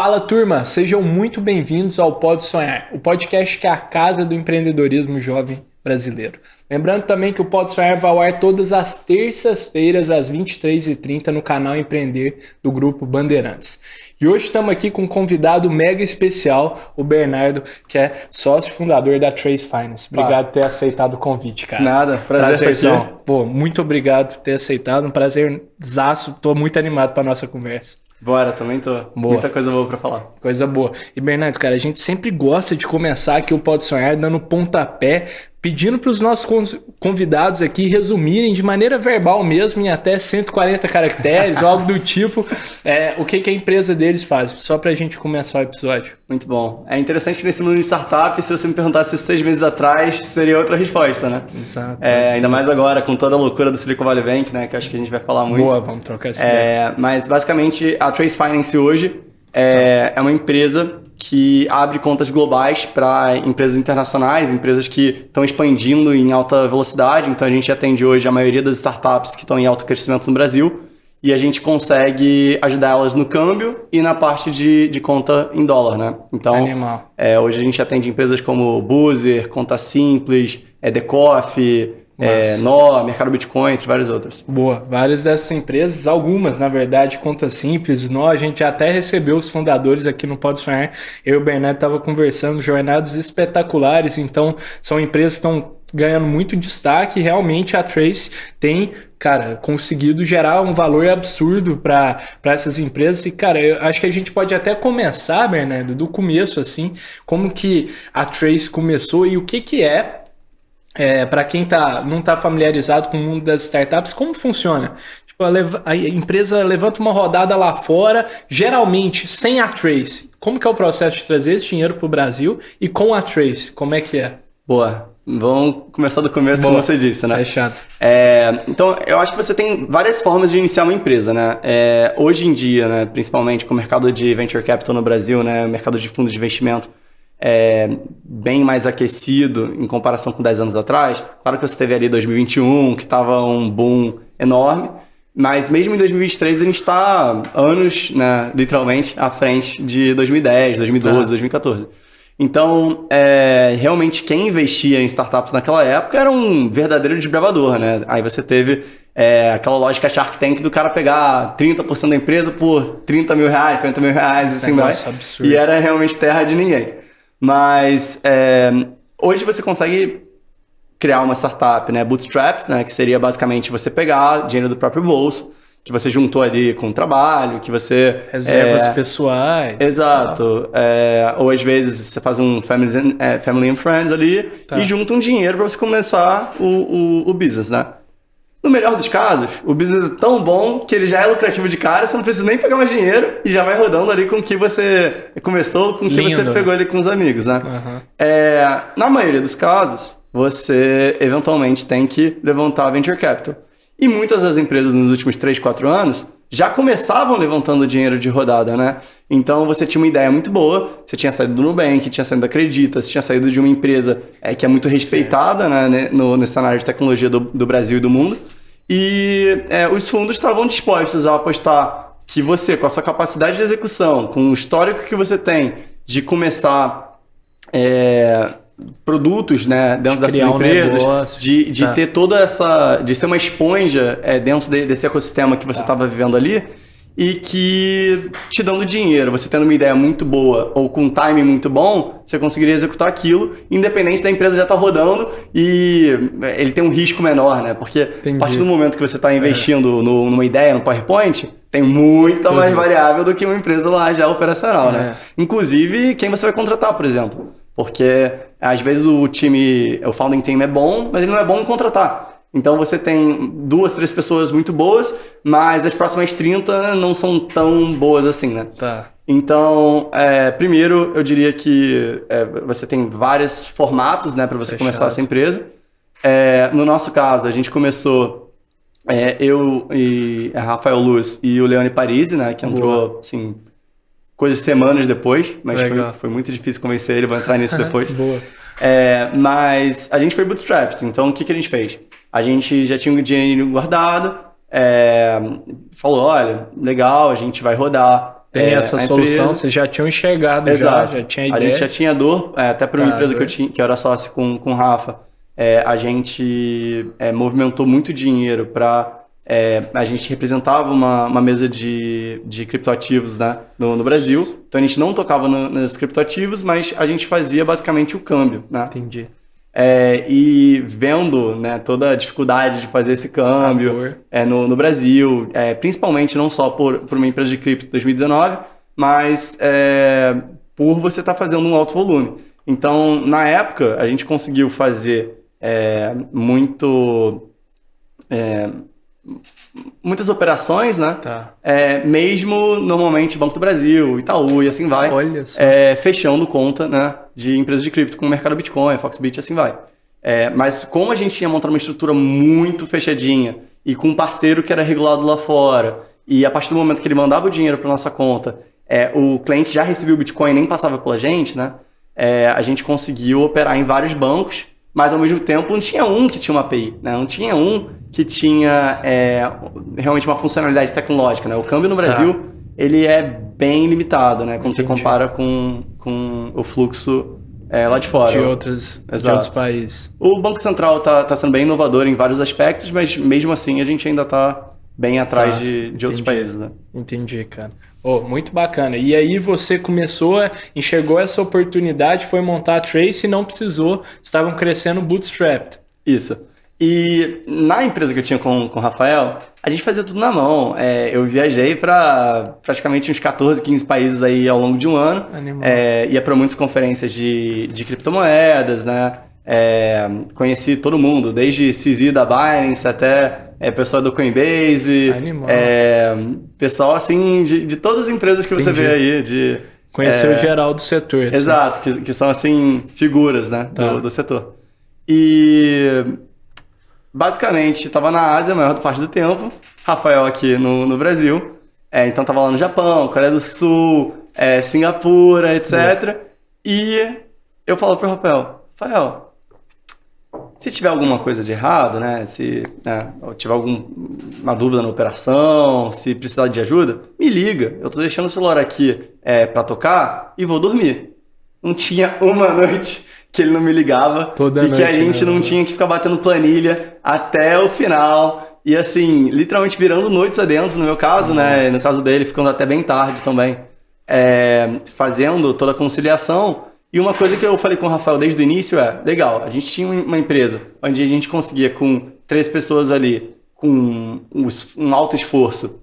Fala, turma! Sejam muito bem-vindos ao Pode Sonhar, o podcast que é a casa do empreendedorismo jovem brasileiro. Lembrando também que o Pode Sonhar vai ao ar todas as terças-feiras às 23h30 no canal Empreender do Grupo Bandeirantes. E hoje estamos aqui com um convidado mega especial, o Bernardo, que é sócio fundador da Trace Finance. Obrigado por ter aceitado o convite, cara. Nada, prazer estar aqui. Pô, muito obrigado por ter aceitado, um prazerzaço. Tô muito animado para nossa conversa. Bora, também tô. Boa. Muita coisa boa pra falar. Coisa boa. E Bernardo, cara, a gente sempre gosta de começar aqui o Pode Sonhar dando pontapé, pedindo para os nossos convidados aqui resumirem de maneira verbal mesmo, em até 140 caracteres, ou algo do tipo, o que a empresa deles faz, só pra gente começar o episódio. Muito bom. É interessante que nesse mundo de startup, se você me perguntasse 6 meses atrás, seria outra resposta, né? Exato. Ainda mais agora, com toda a loucura do Silicon Valley Bank, né? Que eu acho que a gente vai falar muito. Boa, vamos trocar essa ideia. Mas, basicamente, a Trace Finance hoje é uma empresa que abre contas globais para empresas internacionais, empresas que estão expandindo em alta velocidade. Então, a gente atende hoje a maioria das startups que estão em alto crescimento no Brasil e a gente consegue ajudar elas no câmbio e na parte de conta em dólar, né? Então, hoje a gente atende empresas como Boozer, Conta Simples, Decoff, Nó, Mercado Bitcoin, entre várias outras. Boa, várias dessas empresas, algumas, na verdade, Conta Simples, Nó, a gente até recebeu os fundadores aqui no Pode Sonhar. Eu e o Bernardo estava conversando, jornadas espetaculares, então são empresas que estão ganhando muito destaque e realmente a Trace tem, cara, conseguido gerar um valor absurdo para essas empresas. E, cara, eu acho que a gente pode até começar, Bernardo, do começo, assim, como que a Trace começou e o que é. Para quem não está familiarizado com o mundo das startups, como funciona? Tipo, a empresa levanta uma rodada lá fora, geralmente sem a Trace. Como que é o processo de trazer esse dinheiro para o Brasil e com a Trace? Como é que é? Boa. Vamos começar do começo, como você disse, né? É chato. Então, eu acho que você tem várias formas de iniciar uma empresa, né? Hoje em dia, né, principalmente com o mercado de venture capital no Brasil, né, o mercado de fundos de investimento, bem mais aquecido em comparação com 10 anos atrás. Claro que você teve ali 2021, que estava um boom enorme, mas mesmo em 2023 a gente está anos, né, literalmente, à frente de 2010, 2012, 2014. Então, realmente quem investia em startups naquela época era um verdadeiro desbravador, né? Aí você teve aquela lógica Shark Tank do cara pegar 30% da empresa por 30 mil reais, 40 mil reais, assim mais. E era realmente terra de ninguém. Mas hoje você consegue criar uma startup, né, bootstraps, né, que seria basicamente você pegar dinheiro do próprio bolso, que você juntou ali com o trabalho, que você... Reservas pessoais. Exato. Ou às vezes você faz um family and friends ali e junta um dinheiro para você começar o business, né? No melhor dos casos, o business é tão bom que ele já é lucrativo de cara, você não precisa nem pegar mais dinheiro e já vai rodando ali com o que você começou, com o que você pegou ali com os amigos, né? Uhum. Na maioria dos casos, você eventualmente tem que levantar venture capital. E muitas das empresas nos últimos 3, 4 anos já começavam levantando dinheiro de rodada, né? Então você tinha uma ideia muito boa, você tinha saído do Nubank, tinha saído da Acredita, você tinha saído de uma empresa que é muito respeitada, né, no cenário de tecnologia do Brasil e do mundo. E os fundos estavam dispostos a apostar que você, com a sua capacidade de execução, com o histórico que você tem de começar produtos, né, dentro dessas empresas, de ter toda essa... de ser uma esponja dentro desse ecossistema que você estava vivendo ali, e que te dando dinheiro, você tendo uma ideia muito boa ou com um timing muito bom, você conseguiria executar aquilo, independente da empresa já estar rodando e ele tem um risco menor, né? Porque a partir do momento que você está investindo numa ideia, no PowerPoint, tem muita mais variável do que uma empresa lá já operacional, né? Inclusive, quem você vai contratar, por exemplo. Porque às vezes o founding team é bom, mas ele não é bom em contratar. Então você tem 2, 3 pessoas muito boas, mas as próximas 30 não são tão boas assim, né? Tá. Então, primeiro eu diria que você tem vários formatos, né, para você começar essa empresa. No nosso caso, a gente começou, eu e Rafael Luz e o Leone Parisi, né, que entrou assim, coisas de semanas depois, mas foi muito difícil convencer ele, vou entrar nisso depois. Boa. Mas a gente foi bootstrapped, então o que a gente fez? A gente já tinha um dinheiro guardado, falou, olha, legal, a gente vai rodar Tem essa solução, vocês já tinham enxergado, Exato. já tinha ideia. A gente já tinha dor, até para uma empresa que eu era sócio com o Rafa, a gente movimentou muito dinheiro para... a gente representava uma mesa de criptoativos, né, no Brasil, então a gente não tocava nos criptoativos, mas a gente fazia basicamente o câmbio, né? Entendi. E vendo, né, toda a dificuldade de fazer esse câmbio no Brasil, principalmente não só por uma empresa de cripto em 2019, mas por você estar fazendo um alto volume. Então, na época, a gente conseguiu fazer muitas operações, né? Tá. Mesmo normalmente Banco do Brasil, Itaú e assim vai. Olha só. Fechando conta, né, de empresas de cripto como o mercado Bitcoin, Foxbit e assim vai. Mas como a gente tinha montado uma estrutura muito fechadinha e com um parceiro que era regulado lá fora, e a partir do momento que ele mandava o dinheiro para nossa conta, o cliente já recebia o Bitcoin e nem passava pela gente, né? A gente conseguiu operar em vários bancos, mas ao mesmo tempo não tinha um que tinha uma API, né? Não tinha um que tinha realmente uma funcionalidade tecnológica, né? O câmbio no Brasil, ele é bem limitado, né? Quando você compara com o fluxo lá de fora. De outros países. O Banco Central tá sendo bem inovador em vários aspectos, mas mesmo assim a gente ainda tá bem atrás de outros países, né? Entendi, cara. Muito bacana. E aí você enxergou essa oportunidade, foi montar a Trace e não precisou, estavam crescendo bootstrapped. Isso. E na empresa que eu tinha com o Rafael, a gente fazia tudo na mão. Eu viajei para praticamente uns 14, 15 países aí ao longo de um ano. Ia para muitas conferências de criptomoedas, né? Conheci todo mundo, desde CZ da Binance até pessoal do Coinbase. Pessoal assim de todas as empresas que você vê aí. Conheceu geral do setor. Exato, que são assim figuras, né, do setor. E... basicamente, estava na Ásia a maior parte do tempo, Rafael aqui no Brasil, então estava lá no Japão, Coreia do Sul, Singapura, etc. E eu falo para o Rafael, se tiver alguma coisa de errado, né, se tiver alguma dúvida na operação, se precisar de ajuda, me liga, eu tô deixando o celular aqui para tocar e vou dormir. Não tinha uma noite que ele não me ligava Toda e noite, que a gente não tinha que ficar batendo planilha até o final. E assim, literalmente virando noites adentro, no meu caso, né? No caso dele, ficando até bem tarde também, fazendo toda a conciliação. E uma coisa que eu falei com o Rafael desde o início legal, a gente tinha uma empresa onde a gente conseguia com 3 pessoas ali, com um alto esforço,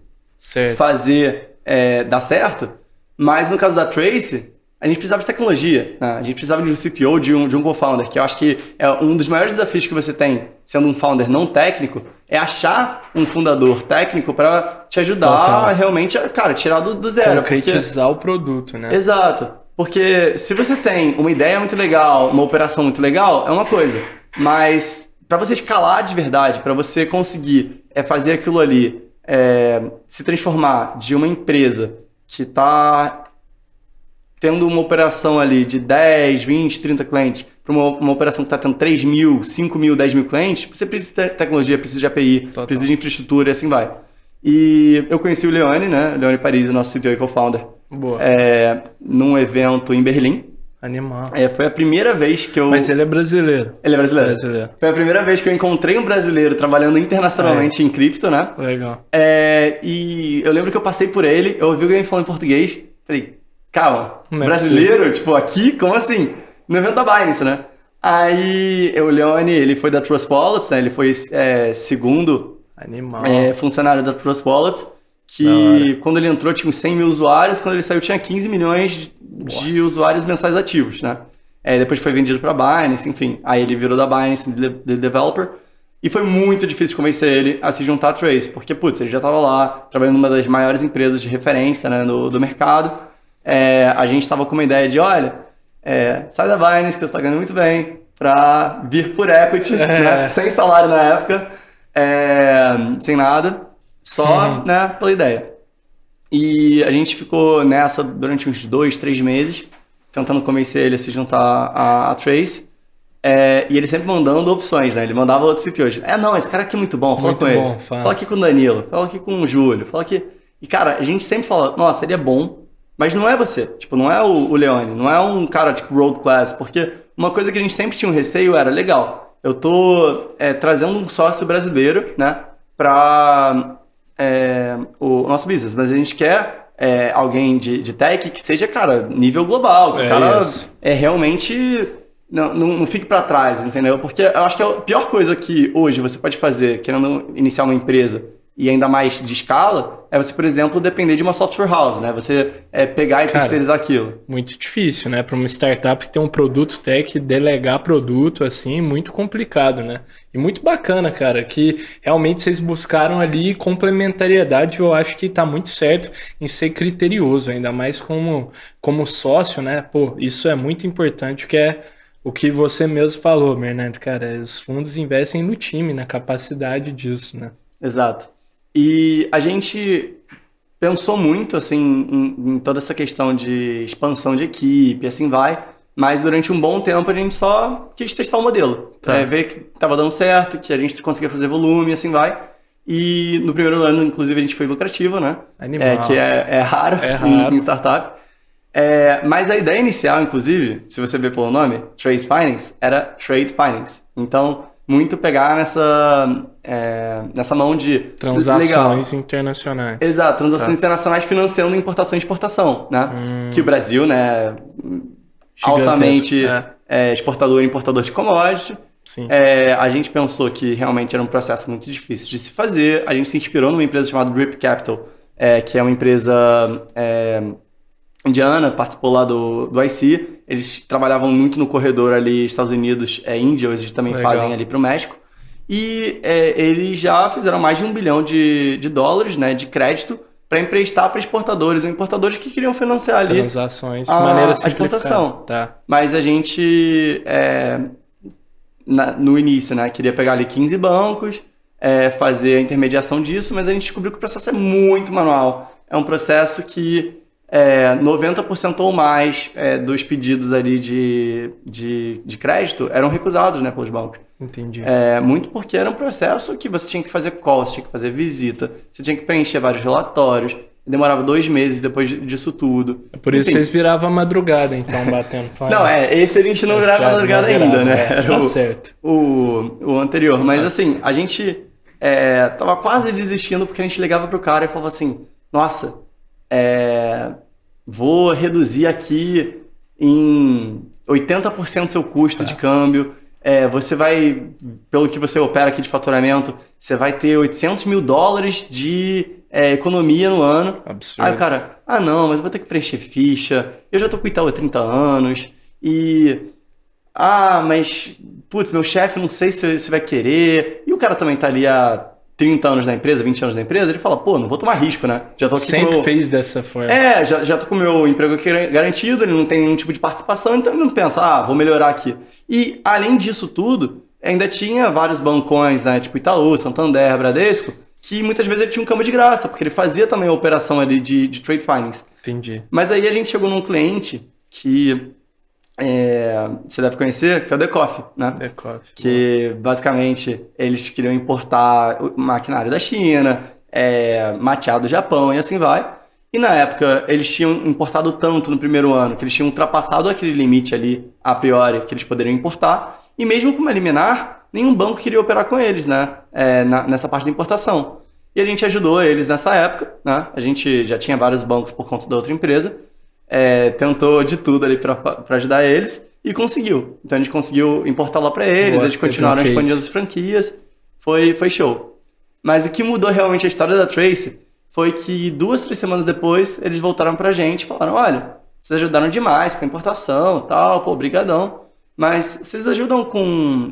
fazer dar certo, mas no caso da Trace, a gente precisava de tecnologia, né? A gente precisava de um CTO, de um co-founder, que eu acho que é um dos maiores desafios que você tem, sendo um founder não técnico, é achar um fundador técnico para te ajudar a realmente, tirar do zero. Concretizar o produto, né? Exato. Porque se você tem uma ideia muito legal, uma operação muito legal, é uma coisa. Mas para você escalar de verdade, para você conseguir fazer aquilo ali, se transformar de uma empresa que está tendo uma operação ali de 10, 20, 30 clientes para uma operação que está tendo 3 mil, 5 mil, 10 mil clientes, você precisa de tecnologia, precisa de API, precisa de infraestrutura e assim vai. E eu conheci o Leone, né? Leone Paris, o nosso CTO e co-founder, num evento em Berlim. Animal. Foi a primeira vez que eu... Mas ele é brasileiro. Ele é brasileiro. Foi a primeira vez que eu encontrei um brasileiro trabalhando internacionalmente em cripto, né? Legal. E eu lembro que eu passei por ele, eu ouvi alguém falando em português, falei... calma, brasileiro? Tipo, aqui? Como assim? No evento da Binance, né? Aí, o Leone, ele foi da Trust Wallets, né? Ele foi segundo funcionário da Trust Wallets, que quando ele entrou tinha uns 100 mil usuários, quando ele saiu tinha 15 milhões de usuários mensais ativos, né? Depois foi vendido para Binance, enfim. Aí ele virou da Binance de developer. E foi muito difícil convencer ele a se juntar à Trace, porque, putz, ele já estava lá, trabalhando numa das maiores empresas de referência, né, do mercado. A gente estava com uma ideia de, olha, sai da Binance, que você está ganhando muito bem, para vir por equity, né? Sem salário na época, sem nada, só né, pela ideia. E a gente ficou nessa durante uns 2, 3 meses, tentando convencer ele a se juntar à Trace, e ele sempre mandando opções, né? Ele mandava outro sítio hoje. Não, esse cara aqui é muito bom, fala com ele. Fala aqui com o Danilo, fala aqui com o Júlio, fala aqui... E, cara, a gente sempre fala, nossa, ele é bom, Mas não é você, tipo, não é o Leone, não é um cara tipo world class, porque uma coisa que a gente sempre tinha um receio era, legal, eu tô trazendo um sócio brasileiro, né, para o nosso business, mas a gente quer alguém de tech que seja, cara, nível global, que o cara realmente não fique para trás, entendeu? Porque eu acho que a pior coisa que hoje você pode fazer, querendo iniciar uma empresa, e ainda mais de escala, é você, por exemplo, depender de uma software house, né? Você pegar e terceirizar aquilo. Muito difícil, né? Para uma startup que tem um produto tech, delegar produto, assim, muito complicado, né? E muito bacana, cara, que realmente vocês buscaram ali complementariedade. Eu acho que tá muito certo em ser criterioso, ainda mais como sócio, né? Pô, isso é muito importante, que é o que você mesmo falou, Bernardo, cara. Os fundos investem no time, na capacidade disso, né? Exato. E a gente pensou muito assim em toda essa questão de expansão de equipe, assim vai, mas durante um bom tempo a gente só quis testar o modelo, ver que estava dando certo, que a gente conseguia fazer volume, assim vai. E no primeiro ano, inclusive, a gente foi lucrativo, né? Animal. Que é raro, em startup. Mas a ideia inicial, inclusive, se você ver pelo nome, Trace Finance, era Trade Finance. Então, muito pegar nessa mão de transações internacionais. Exato, transações internacionais financiando importação e exportação, né? Que o Brasil, né, altamente exportador e importador de commodity. Sim. A gente pensou que realmente era um processo muito difícil de se fazer. A gente se inspirou numa empresa chamada Drip Capital, que é uma empresa indiana, participou lá do IC. Eles trabalhavam muito no corredor ali, Estados Unidos, Índia, eles também fazem ali para o México. E eles já fizeram mais de $1 bilhão de dólares, né, de crédito para emprestar para exportadores ou importadores que queriam financiar ali transações de maneira simplificada. A exportação. Tá. Mas a gente, no início, né, queria pegar ali 15 bancos, fazer a intermediação disso, mas a gente descobriu que o processo é muito manual. É um processo que 90% ou mais dos pedidos ali de crédito eram recusados, né, pelos bancos. Entendi. Muito porque era um processo que você tinha que fazer call, você tinha que fazer visita, você tinha que preencher vários relatórios, demorava 2 meses depois disso tudo. Por isso vocês viravam a madrugada, então, batendo. Não, esse a gente não virava a madrugada ainda, né? Era certo. O anterior. Mas assim, a gente tava quase desistindo porque a gente ligava pro cara e falava assim, nossa, vou reduzir aqui em 80% seu custo de câmbio. Você vai, pelo que você opera aqui de faturamento, você vai ter $800 mil de economia no ano. Absurdo. Aí o cara, não, mas eu vou ter que preencher ficha, eu já tô com o Itaú há 30 anos, mas, putz, meu chefe não sei se vai querer, e o cara também tá ali há 30 anos na empresa, 20 anos na empresa, ele fala, pô, não vou tomar risco, né? Já tô aqui sempre fez dessa forma. Já tô com o meu emprego aqui garantido, ele não tem nenhum tipo de participação, então ele não pensa, vou melhorar aqui. E, além disso tudo, ainda tinha vários bancões, né, tipo Itaú, Santander, Bradesco, que muitas vezes ele tinha um câmbio de graça, porque ele fazia também a operação ali de Trade Finance. Entendi. Mas aí a gente chegou num cliente que você deve conhecer, que é o Decoff, né? Decoff. Que, basicamente, eles queriam importar maquinário da China, mateado do Japão e assim vai. E na época, eles tinham importado tanto no primeiro ano, que eles tinham ultrapassado aquele limite ali, a priori, que eles poderiam importar. E mesmo com uma liminar, nenhum banco queria operar com eles, né? Nessa parte da importação. E a gente ajudou eles nessa época, né? A gente já tinha vários bancos por conta da outra empresa. Tentou de tudo ali para ajudar eles e conseguiu. Então a gente conseguiu importar lá para eles, eles continuaram expandindo as franquias. Foi show. Mas o que mudou realmente a história da Trace foi que 2, 3 semanas depois, eles voltaram pra gente e falaram, olha, vocês ajudaram demais com a importação e tal, pô, brigadão. Mas vocês ajudam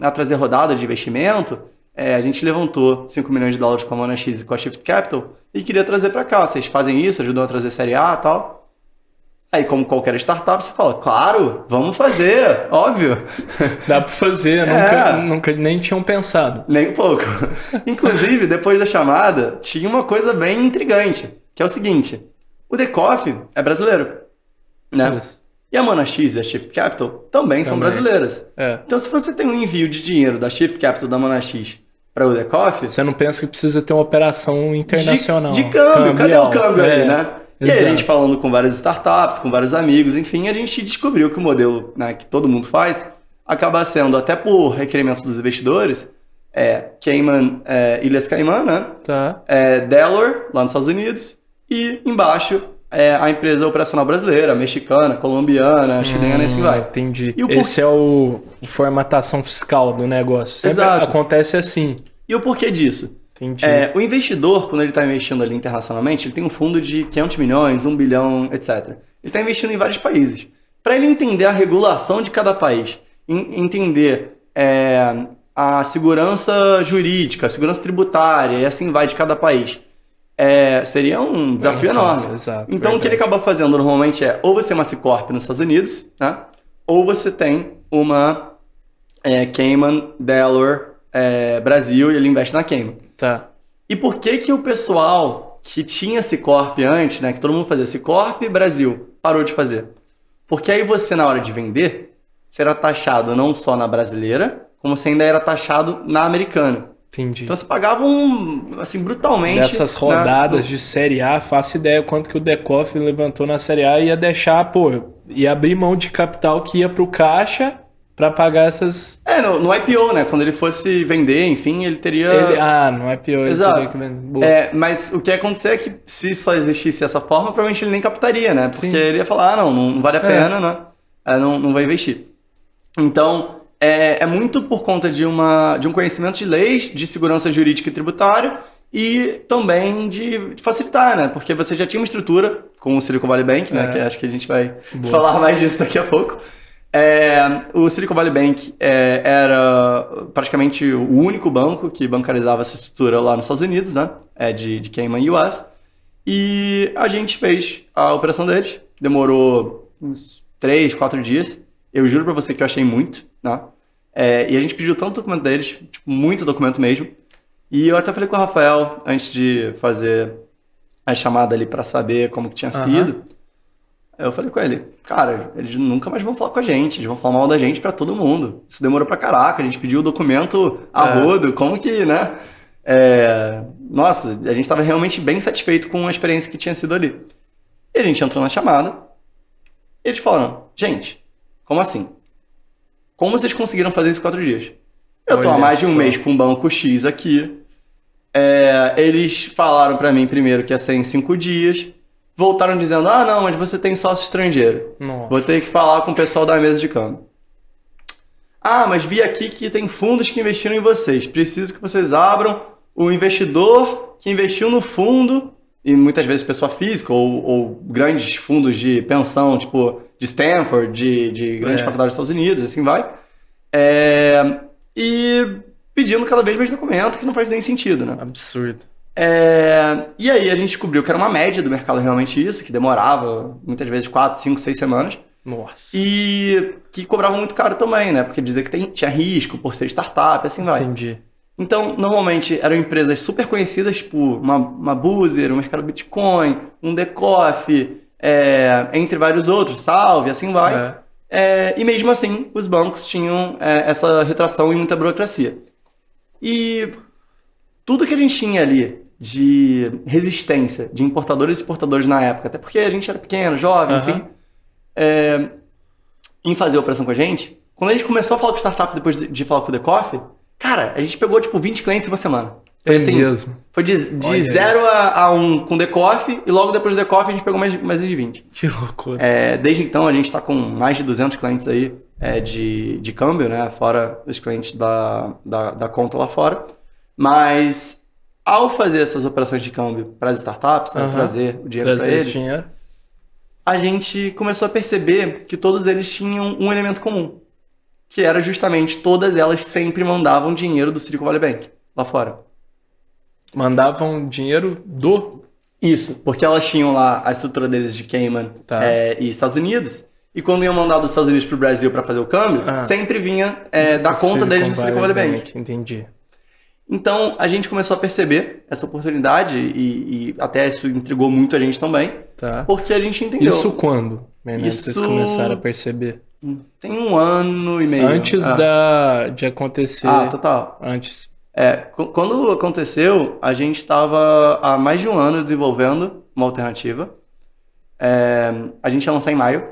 a trazer rodada de investimento? A gente levantou $5 milhões com a Monax e com a Shift Capital e queria trazer pra cá. Vocês fazem isso, ajudam a trazer série A e tal? Aí, como qualquer startup, você fala, claro, vamos fazer, óbvio. Dá pra fazer, nunca nem tinham pensado. Nem um pouco. Inclusive, depois da chamada, tinha uma coisa bem intrigante, que é o seguinte, o Decoff é brasileiro, né? Isso. E a Monax e a Shift Capital também são brasileiras. Então, se você tem um envio de dinheiro da Shift Capital da Monax para o Decoff... Você não pensa que precisa ter uma operação internacional. De câmbio, cadê o câmbio aí, né? E aí a gente Exato. falando com várias startups, com vários amigos, enfim, a gente descobriu que o modelo, né, que todo mundo faz acaba sendo, até por requerimento dos investidores, Ilhas Caimã, né? Tá. Delaware, lá nos Estados Unidos, e embaixo a empresa operacional brasileira, mexicana, colombiana, chilena, e assim vai. Entendi. E o Esse é a formatação fiscal do negócio. Sempre Exato. acontece assim. E o porquê disso? Entendi. O investidor, quando ele está investindo ali internacionalmente, ele tem um fundo de 500 milhões, 1 bilhão, etc. Ele está investindo em vários países. Para ele entender a regulação de cada país, entender a segurança jurídica, a segurança tributária, e assim vai de cada país, seria um desafio enorme. Exato, então, verdade. o que ele acaba fazendo normalmente ou você tem uma C-Corp nos Estados Unidos, né? Ou você tem uma Cayman, Delaware, Brasil, e ele investe na Cayman. Tá. E por que o pessoal que tinha C-Corp antes, né, que todo mundo fazia C-Corp Brasil, parou de fazer? Porque aí você, na hora de vender, você era taxado não só na brasileira, como você ainda era taxado na americana. Entendi. Então você pagava assim, brutalmente. Dessas rodadas de Série A, faço ideia quanto que o Decoff levantou na Série A e ia deixar, ia abrir mão de capital que ia pro caixa pra pagar essas... No IPO, né? Quando ele fosse vender, enfim, ele teria... no IPO ele Exato. teria que vender. Boa. Mas o que ia acontecer é que se só existisse essa forma, provavelmente ele nem captaria, né? Porque Sim. ele ia falar, não vale a pena, né? Não vai investir. Então, é muito por conta de um conhecimento de leis, de segurança jurídica e tributária, e também de facilitar, né? Porque você já tinha uma estrutura com o Silicon Valley Bank, né? Que acho que a gente vai falar mais disso daqui a pouco. O Silicon Valley Bank era praticamente o único banco que bancarizava essa estrutura lá nos Estados Unidos, né? De Cayman US. E a gente fez a operação deles. Demorou uns 3, 4 dias. Eu juro pra você que eu achei muito, né? E a gente pediu tanto documento deles, tipo, muito documento mesmo. E eu até falei com o Rafael, antes de fazer a chamada ali pra saber como que tinha sido. Eu falei com ele, cara, eles nunca mais vão falar com a gente, eles vão falar mal da gente pra todo mundo. Isso demorou pra caraca, a gente pediu o documento a rodo, como que, né? Nossa, a gente tava realmente bem satisfeito com a experiência que tinha sido ali. E a gente entrou na chamada, e eles falaram, gente, como assim? Como vocês conseguiram fazer isso em 4 dias? Eu tô há mais de um mês com o banco X aqui. Eles falaram pra mim primeiro que ia ser em 5 dias. Voltaram dizendo, não, mas você tem sócio estrangeiro. Nossa. Vou ter que falar com o pessoal da mesa de câmbio. Mas vi aqui que tem fundos que investiram em vocês. Preciso que vocês abram o investidor que investiu no fundo, e muitas vezes pessoa física ou grandes fundos de pensão, tipo de Stanford, de grandes faculdades dos Estados Unidos, assim vai. E pedindo cada vez mais documento, que não faz nem sentido, né? Absurdo. E aí a gente descobriu que era uma média do mercado realmente isso, que demorava muitas vezes 4, 5, 6 semanas. Nossa. E que cobrava muito caro também, né? Porque dizia que tinha risco por ser startup, assim vai. Entendi. Então, normalmente eram empresas super conhecidas, tipo uma Boozer, o mercado Bitcoin, um Decoff, entre vários outros, Salve, assim vai. E mesmo assim, os bancos tinham essa retração e muita burocracia. E tudo que a gente tinha ali de resistência de importadores e exportadores na época, até porque a gente era pequeno, jovem, enfim, em fazer a operação com a gente, quando a gente começou a falar com startup depois de falar com o Decoff, cara, a gente pegou tipo 20 clientes em uma semana. Foi assim, mesmo. Foi de 0 a 1 com o Decoff, e logo depois do Decoff a gente pegou mais de 20. Que loucura. Desde então a gente está com mais de 200 clientes aí de câmbio, né? Fora os clientes da conta lá fora. Mas ao fazer essas operações de câmbio para as startups, né, trazer o dinheiro para eles, a gente começou a perceber que todos eles tinham um elemento comum, que era justamente todas elas sempre mandavam dinheiro do Silicon Valley Bank lá fora. Mandavam dinheiro do... Isso, porque elas tinham lá a estrutura deles de Cayman e Estados Unidos, e quando iam mandar dos Estados Unidos para o Brasil para fazer o câmbio, sempre vinha da conta deles do Silicon Valley Bank. Entendi. Então, a gente começou a perceber essa oportunidade e até isso intrigou muito a gente também, porque a gente entendeu. Isso quando, vocês começaram a perceber? Tem 1 ano e meio. Antes de acontecer. Total. Antes. Quando aconteceu, a gente estava há mais de 1 ano desenvolvendo uma alternativa A gente ia lançar em maio.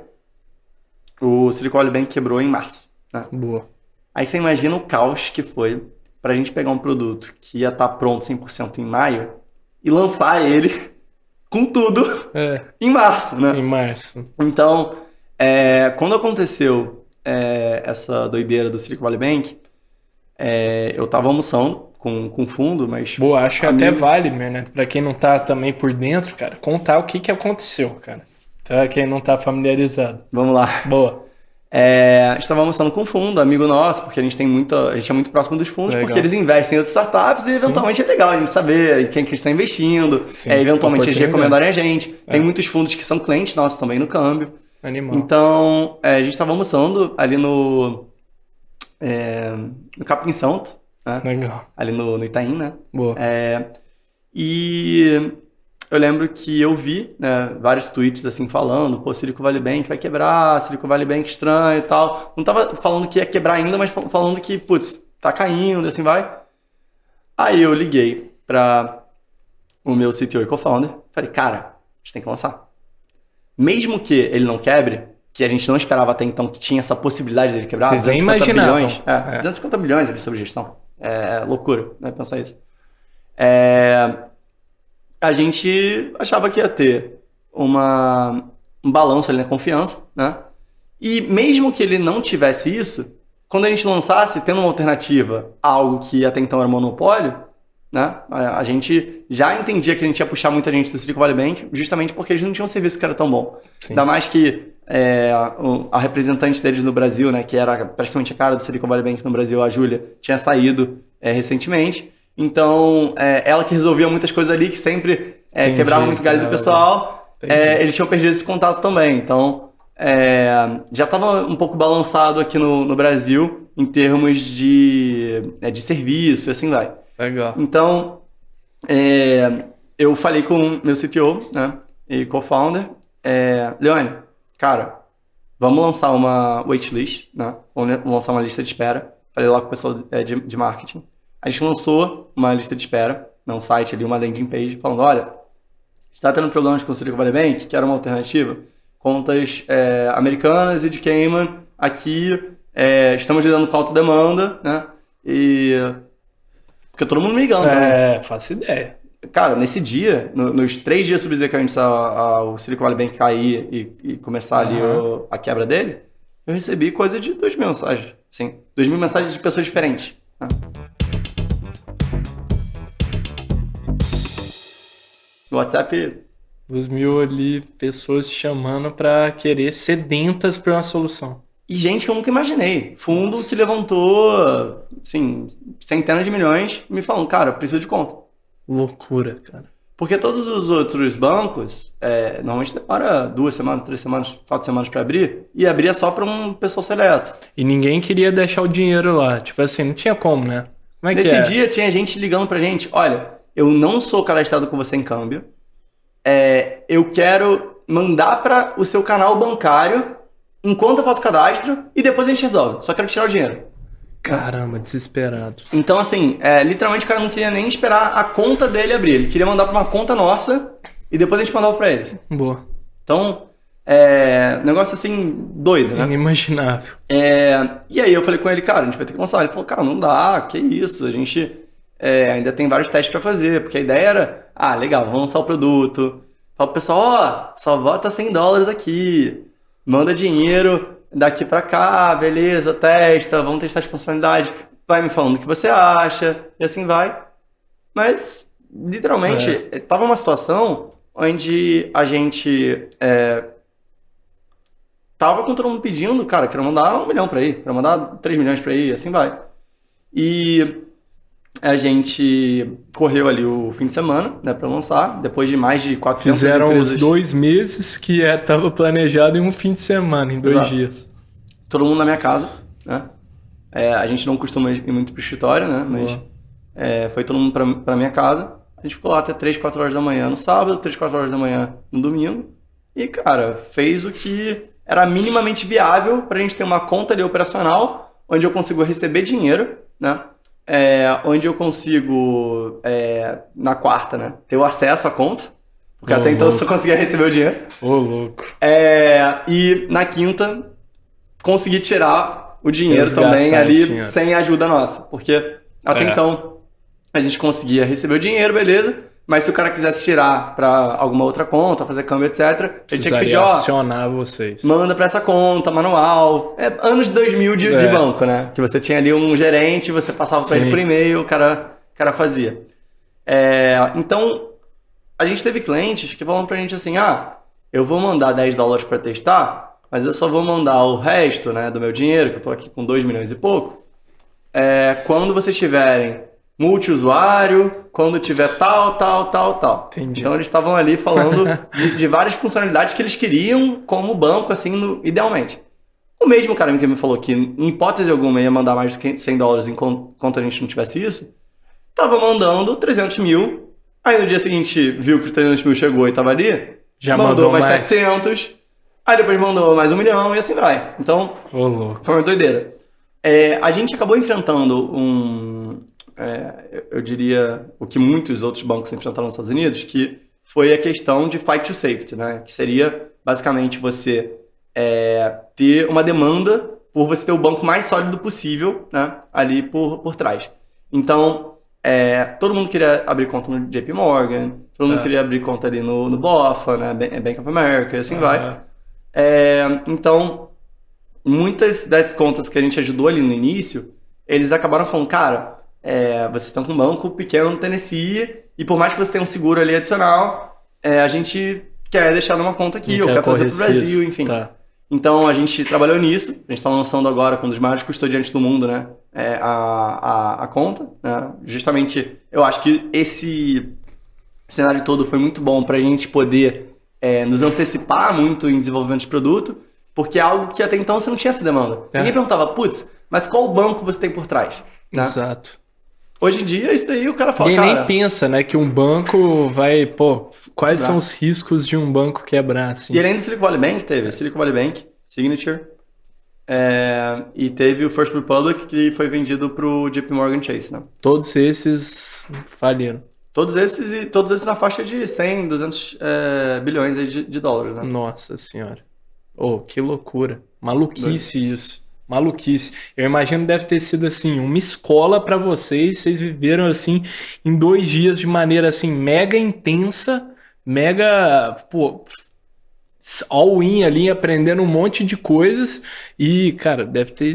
O Silicon Valley Bank quebrou em março, né? Boa. Aí você imagina o caos que foi pra gente pegar um produto que ia estar pronto 100% em maio e lançar ele com tudo em março, né? Em março. Então, quando aconteceu essa doideira do Silicon Valley Bank, eu tava almoçando com o fundo, mas... Boa, acho que até vale, né? Pra quem não tá também por dentro, cara, contar o que aconteceu, cara. Pra quem não tá familiarizado. Vamos lá. Boa. A gente estava almoçando com um fundo, amigo nosso, porque a gente é muito próximo dos fundos, Legal. porque eles investem em outras startups e eventualmente é legal a gente saber quem que está investindo, eventualmente eles recomendarem a gente. Tem muitos fundos que são clientes nossos também no câmbio. Animal. Então, a gente estava almoçando ali no Capim Santo, né? Legal. Ali no Itaim, né? Boa. E eu lembro que eu vi, né, vários tweets assim falando, pô, Silicon Valley Bank vai quebrar, Silicon Valley Bank estranho e tal. Não tava falando que ia quebrar ainda, mas falando que, putz, tá caindo, assim vai. Aí eu liguei para o meu CTO e co-founder, falei, cara, a gente tem que lançar. Mesmo que ele não quebre, que a gente não esperava até então que tinha essa possibilidade dele quebrar. Vocês nem imaginavam. Bilhões, 250 bilhões ali sobre gestão. É loucura, né, pensar isso. A gente achava que ia ter um balanço ali na confiança, né? E mesmo que ele não tivesse isso, quando a gente lançasse, tendo uma alternativa a algo que até então era monopólio, né? A gente já entendia que a gente ia puxar muita gente do Silicon Valley Bank, justamente porque eles não tinham um serviço que era tão bom. Sim. Ainda mais que a representante deles no Brasil, né, que era praticamente a cara do Silicon Valley Bank no Brasil, a Júlia, tinha saído recentemente. Então, ela que resolvia muitas coisas ali, que sempre quebrava muito galho do pessoal, eles tinham perdido esse contato também. Então, já estava um pouco balançado aqui no Brasil em termos de serviço e assim vai. Legal. Então, eu falei com o meu CTO, né, e co-founder, Leone, cara, vamos lançar uma waitlist, né, vamos lançar uma lista de espera. Falei lá com o pessoal de marketing. A gente lançou uma lista de espera, um site ali, uma landing page, falando, olha, está tendo problemas com o Silicon Valley Bank, que era uma alternativa, contas americanas e de Cayman, aqui estamos lidando com alta demanda, né, porque todo mundo me ligando também. Faço ideia. Cara, nesse dia, nos 3 dias subsequentes ao Silicon Valley Bank cair e começar ali a quebra dele, eu recebi coisa de 2.000 mensagens, sim, 2.000 mensagens de pessoas diferentes, né? No WhatsApp... 2.000 ali, pessoas chamando pra querer sedentas pra uma solução. E gente que eu nunca imaginei. Fundo que levantou, assim, centenas de milhões, me falando, cara, eu preciso de conta. Loucura, cara. Porque todos os outros bancos, normalmente demora 2 semanas, 3 semanas, 4 semanas pra abrir, e abria só pra um pessoal seleto. E ninguém queria deixar o dinheiro lá. Tipo assim, não tinha como, né? Como é que Nesse dia tinha gente ligando pra gente, olha, eu não sou cadastrado com você em câmbio, eu quero mandar para o seu canal bancário enquanto eu faço cadastro e depois a gente resolve. Só quero tirar o dinheiro. Caramba, desesperado. Então, assim, literalmente o cara não queria nem esperar a conta dele abrir. Ele queria mandar para uma conta nossa e depois a gente mandava para ele. Boa. Então, negócio assim, doido, né? Inimaginável. E aí eu falei com ele, cara, a gente vai ter que lançar. Ele falou, cara, não dá, que isso, a gente... ainda tem vários testes para fazer, porque a ideia era, legal, vamos lançar o produto. Fala pro pessoal, só bota $100 aqui, manda dinheiro daqui para cá, beleza, testa, vamos testar as funcionalidades, vai me falando o que você acha, e assim vai. Mas, literalmente, tava uma situação onde a gente tava com todo mundo pedindo, cara, quero mandar 1 milhão para ir, quero mandar 3 milhões para ir, assim vai. E... a gente correu ali o fim de semana, né, para lançar, depois de mais de 400 Fizeram empresas. os 2 meses que estava planejado em um fim de semana, em 2 dias. Todo mundo na minha casa, né? A gente não costuma ir muito pro escritório, né? Mas foi todo mundo pra minha casa. A gente ficou lá até 3, 4 horas da manhã no sábado, 3, 4 horas da manhã no domingo. E, cara, fez o que era minimamente viável pra gente ter uma conta ali operacional, onde eu consigo receber dinheiro, né? Onde eu consigo, na quarta, né, ter o acesso à conta. Porque até então eu só conseguia receber o dinheiro. Ô, louco. E na quinta, consegui tirar o dinheiro Resgatar também esse ali dinheiro. sem ajuda nossa. Porque até então a gente conseguia receber o dinheiro, beleza. Mas se o cara quisesse tirar pra alguma outra conta, fazer câmbio, etc., ele tinha que pedir, acionar vocês. manda pra essa conta, manual. Anos 2000 de banco, né? Que você tinha ali um gerente, você passava pra ele por e-mail, o cara fazia. Então, a gente teve clientes que falam pra gente assim, eu vou mandar $10 pra testar, mas eu só vou mandar o resto, né, do meu dinheiro, que eu tô aqui com 2 milhões e pouco, quando vocês tiverem multiusuário, quando tiver tal. Entendi. Então eles estavam ali falando de várias funcionalidades que eles queriam como banco, assim, idealmente. O mesmo cara que me falou que em hipótese alguma ia mandar mais de $100 enquanto a gente não tivesse isso, tava mandando 300 mil, aí no dia seguinte viu que os 300 mil chegou e tava ali, já mandou mais 700, aí depois mandou mais 1 milhão e assim vai. Então, foi uma doideira. A gente acabou enfrentando eu diria, o que muitos outros bancos enfrentaram nos Estados Unidos, que foi a questão de fight to safety, né? Que seria, basicamente, você ter uma demanda por você ter o banco mais sólido possível, né? Ali por trás. Então, todo mundo queria abrir conta no JP Morgan, todo mundo queria abrir conta ali no BOFA, né? Bank of America, e assim vai. Então, muitas das contas que a gente ajudou ali no início, eles acabaram falando, cara, vocês estão com um banco pequeno no Tennessee e por mais que você tenha um seguro ali adicional, a gente quer deixar numa conta aqui, ou quer trazer para o Brasil, enfim. Então a gente trabalhou nisso, a gente está lançando agora com um dos maiores custodiantes do mundo, né, a conta, né? Justamente eu acho que esse cenário todo foi muito bom para a gente poder nos antecipar muito em desenvolvimento de produto, porque é algo que até então você não tinha essa demanda. Ninguém perguntava, putz, mas qual banco você tem por trás? Né? Exato. Hoje em dia, isso daí o cara fala, Ninguém nem pensa, né, que um banco vai, quais são os riscos de um banco quebrar, assim. E além do Silicon Valley Bank, teve Silicon Valley Bank, Signature, e teve o First Republic, que foi vendido pro JP Morgan Chase, né? Todos esses faliram. Todos esses na faixa de 100, 200 bilhões aí de dólares, né? Nossa senhora. Que loucura. Maluquice isso. Maluquice. Eu imagino que deve ter sido assim, uma escola pra vocês viveram assim em 2 dias de maneira assim mega intensa, mega, all-in ali, aprendendo um monte de coisas e, cara,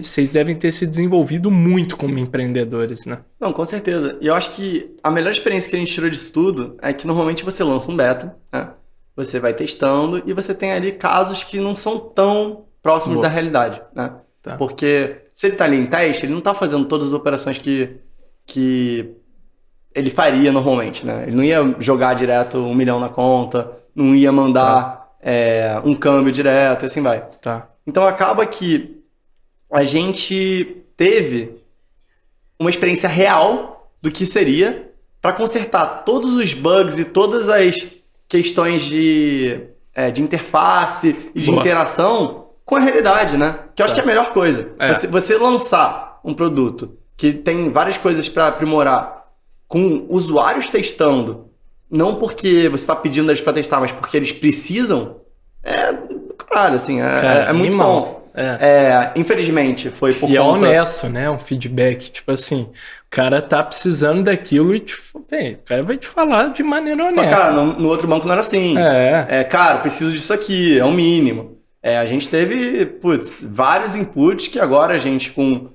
vocês devem ter se desenvolvido muito como empreendedores, né? Não, com certeza. E eu acho que a melhor experiência que a gente tirou disso tudo é que normalmente você lança um beta, né? Você vai testando e você tem ali casos que não são tão próximos da realidade, né? Porque se ele tá ali em teste, ele não tá fazendo todas as operações que ele faria normalmente, né? Ele não ia jogar direto 1 milhão na conta, não ia mandar um câmbio direto, e assim vai. Então acaba que a gente teve uma experiência real do que seria para consertar todos os bugs e todas as questões de interface e de interação com a realidade, né? Que eu acho que é a melhor coisa. Você lançar um produto que tem várias coisas para aprimorar com usuários testando, não porque você está pedindo eles para testar, mas porque eles precisam, caralho, assim, é muito bom. Infelizmente, foi por conta... E é honesto, né? Um feedback, tipo assim, o cara tá precisando daquilo e o cara vai te falar de maneira honesta. Cara, no outro banco não era assim. Cara, preciso disso aqui, é o mínimo. A gente teve, vários inputs que agora a gente, com